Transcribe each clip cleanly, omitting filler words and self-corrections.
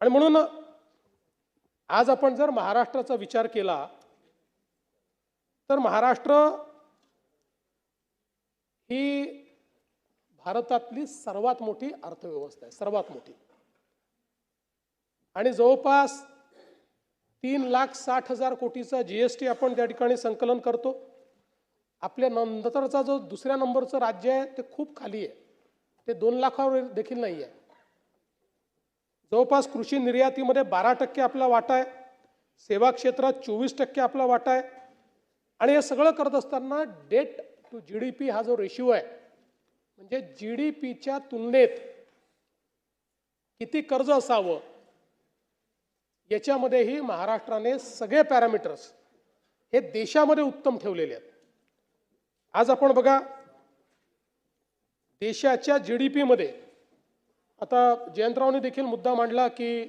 आणि म्हणून आज आपण जर महाराष्ट्राचा विचार केला तर महाराष्ट्र ही भारतातली सर्वात मोठी अर्थव्यवस्था आहे, सर्वात मोठी. आणि जवळपास 3,60,000 कोटीचा जीएसटी आपण त्या ठिकाणी संकलन करतो. आपल्या नंतरचा जो दुसऱ्या नंबरचं राज्य आहे ते खूप खाली आहे, ते 2 लाखावर देखील नाही आहे. जवळपास कृषी निर्यातीमध्ये 12% आपला वाटा आहे, सेवा क्षेत्रात 24% आपला वाटा आहे. आणि हे सगळं करत असताना डेट टू जीडीपी हा जो रेशिओ आहे, म्हणजे जीडीपीच्या तुलनेत किती कर्ज असावं याच्यामध्येही महाराष्ट्राने सगळे पॅरामीटर्स हे देशामध्ये उत्तम ठेवलेले आहेत. आज आपण बघा देशाच्या जीडीपीमध्ये, आता जयंतरावने देखील मुद्दा मांडला की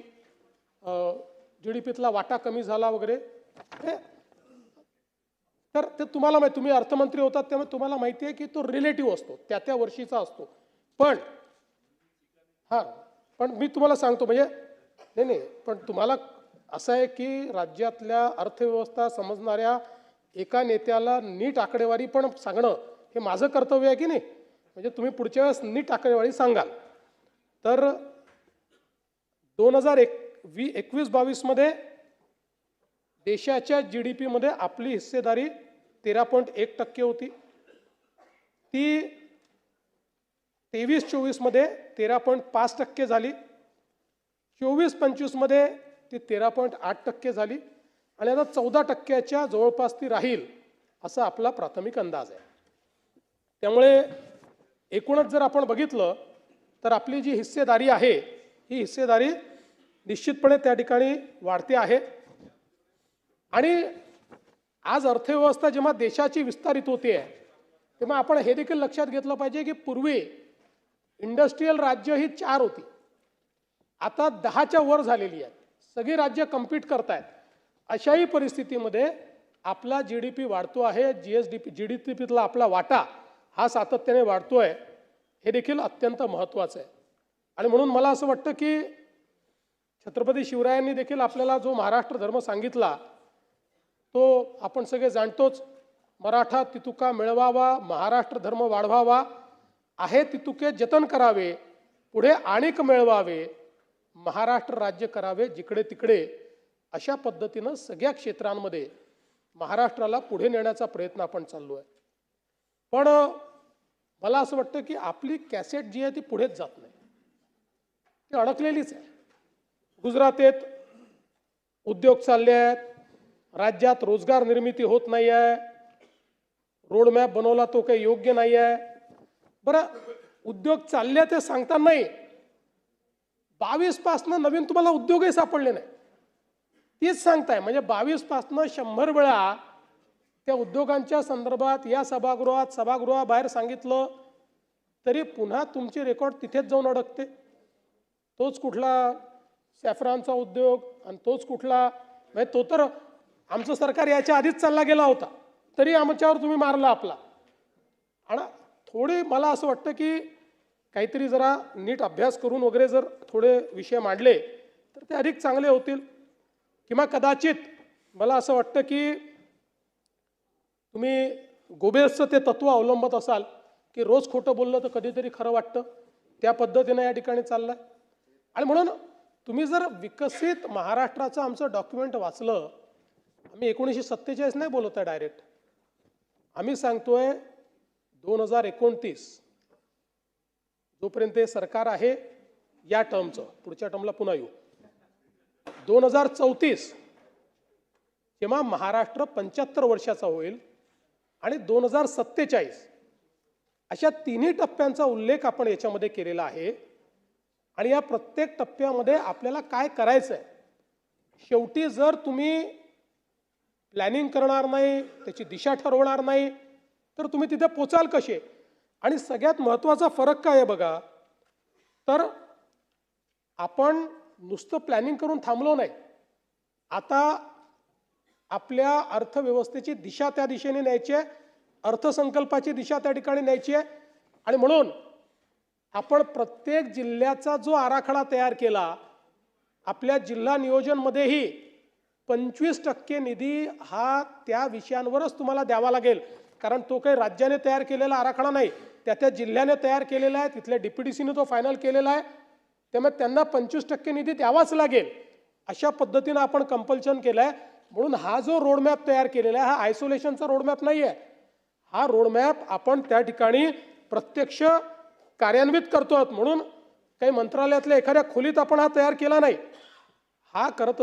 जीडीपीतला वाटा कमी झाला वगैरे, तर ते तुम्हाला तुम्ही अर्थमंत्री होतात त्यामुळे तुम्हाला माहिती आहे की तो रिलेटिव्ह असतो, त्या वर्षीचा असतो. पण मी तुम्हाला सांगतो, म्हणजे नाही, पण तुम्हाला असं आहे की राज्यातल्या अर्थव्यवस्था समजणाऱ्या एका नेत्याला नीट आकडेवारी पण सांगणं हे माझं कर्तव्य आहे की नाही. म्हणजे तुम्ही पुढच्या वेळेस नीट आकडेवारी सांगाल. तर 2021-22 मध्ये देशाच्या जीडीपी मध्ये आपली हिस्सेदारी 13.1% होती. ती 23-24 मध्ये 13.5% झाली. 24-25 मध्ये ती 13.8% झाली आणि आता 14%च्या जवळपास ती राहील असा आपला प्राथमिक अंदाज आहे. त्यामुळे एकूणच जर आपण बघितलं तर आपली जी हिस्सेदारी आहे ही हिस्सेदारी निश्चितपणे त्या ठिकाणी वाढते आहे. आणि आज अर्थव्यवस्था जेव्हा देशाची विस्तारित होते आहे तेव्हा आपण हे देखील लक्षात घेतलं पाहिजे की पूर्वी इंडस्ट्रियल राज्य ही 4 होती, आता 10च्या वर झालेली आहेत. सगळी राज्य कम्पीट करतायत. अशाही परिस्थितीमध्ये आपला जीडीपी वाढतो आहे, जीडीपीतला आपला वाटा हा सातत्याने वाढतोय, हे देखील अत्यंत महत्त्वाचं आहे. आणि म्हणून मला असं वाटतं की छत्रपती शिवरायांनी देखील आपल्याला जो महाराष्ट्र धर्म सांगितला तो आपण सगळे जाणतोच. मराठा तितुका मिळवावा, महाराष्ट्र धर्म वाढवावा, आहे तितुके जतन करावे, पुढे आणिक मिळवावे, महाराष्ट्र राज्य करावे जिकडे तिकडे. अशा पद्धतीनं सगळ्या क्षेत्रांमध्ये महाराष्ट्राला पुढे नेण्याचा प्रयत्न आपण चाललो आहे. पण मला असं वाटतं की आपली कॅसेट जी आहे ती पुढेच जात नाही, ती अडकलेलीच आहे. गुजरातेत उद्योग चालले आहेत, राज्यात रोजगार निर्मिती होत नाही आहे, रोडमॅप बनवला तो काही योग्य नाही आहे. बरं, उद्योग चालले ते सांगता नाही, 22 पासनं नवीन तुम्हाला उद्योगही सापडले नाही, तीच सांगताय. म्हणजे 22 पासनं 100 वेळा त्या उद्योगांच्या संदर्भात या सभागृहाबाहेर सांगितलं तरी पुन्हा तुमची रेकॉर्ड तिथेच जाऊन अडकते. तोच कुठला सॅफ्रॉनचा उद्योग आणि तोच कुठला, म्हणजे तो तर आमचं सरकार याच्या आधीच चालला गेला होता तरी आमच्यावर तुम्ही मारला आपला. आणि थोडी मला असं वाटतं की काहीतरी जरा नीट अभ्यास करून वगैरे जर थोडे विषय मांडले तर ते अधिक चांगले होतील. किंवा कदाचित मला असं वाटतं की तुम्ही गोबेल्सचं ते तत्व अवलंबत असाल की रोज खोटं बोललं तर कधीतरी खरं वाटतं, त्या पद्धतीनं या ठिकाणी चाललं आहे. आणि म्हणून तुम्ही जर विकसित महाराष्ट्राचं आमचं डॉक्युमेंट वाचलं, आम्ही 1947 नाही बोलत आहे डायरेक्ट, आम्ही सांगतोय 2029 जोपर्यंत हे सरकार आहे या टर्मचं, पुढच्या टर्मला पुन्हा येऊ, 2034 जेव्हा महाराष्ट्र 75 वर्षाचा होईल आणि 2047 अशा तिन्ही टप्प्यांचा उल्लेख आपण याच्यामध्ये केलेला आहे. आणि या प्रत्येक टप्प्यामध्ये आपल्याला काय करायचं आहे, शेवटी जर तुम्ही प्लॅनिंग करणार नाही, त्याची दिशा ठरवणार नाही तर तुम्ही तिथे पोचाल कसे. आणि सगळ्यात महत्त्वाचा फरक काय आहे बघा, तर आपण नुसतं प्लॅनिंग करून थांबलो नाही, आता आपल्या अर्थव्यवस्थेची दिशा त्या दिशेने न्यायची आहे, अर्थसंकल्पाची दिशा त्या ठिकाणी न्यायची आहे. आणि म्हणून आपण प्रत्येक जिल्ह्याचा जो आराखडा तयार केला, आपल्या जिल्हा नियोजनमध्येही 25% निधी हा त्या विषयांवरच तुम्हाला द्यावा लागेल, कारण तो काही राज्याने तयार केलेला आराखडा नाही, त्या जिल्ह्याने तयार केलेला आहे, तिथल्या DPTCने तो फायनल केलेला आहे. त्यामुळे त्यांना 25% निधी द्यावाच लागेल. अशा पद्धतीनं आपण कंपल्शन केलं आहे. म्हणून हा जो रोडमॅप तयार केलेला आहे हा आयसोलेशनचा रोडमॅप नाही आहे. हा रोडमॅप आपण त्या ठिकाणी प्रत्यक्ष कार्यान्वित करतो आहोत. म्हणून काही मंत्रालयातल्या एखाद्या खोलीत आपण हा तयार केला नाही. हा करत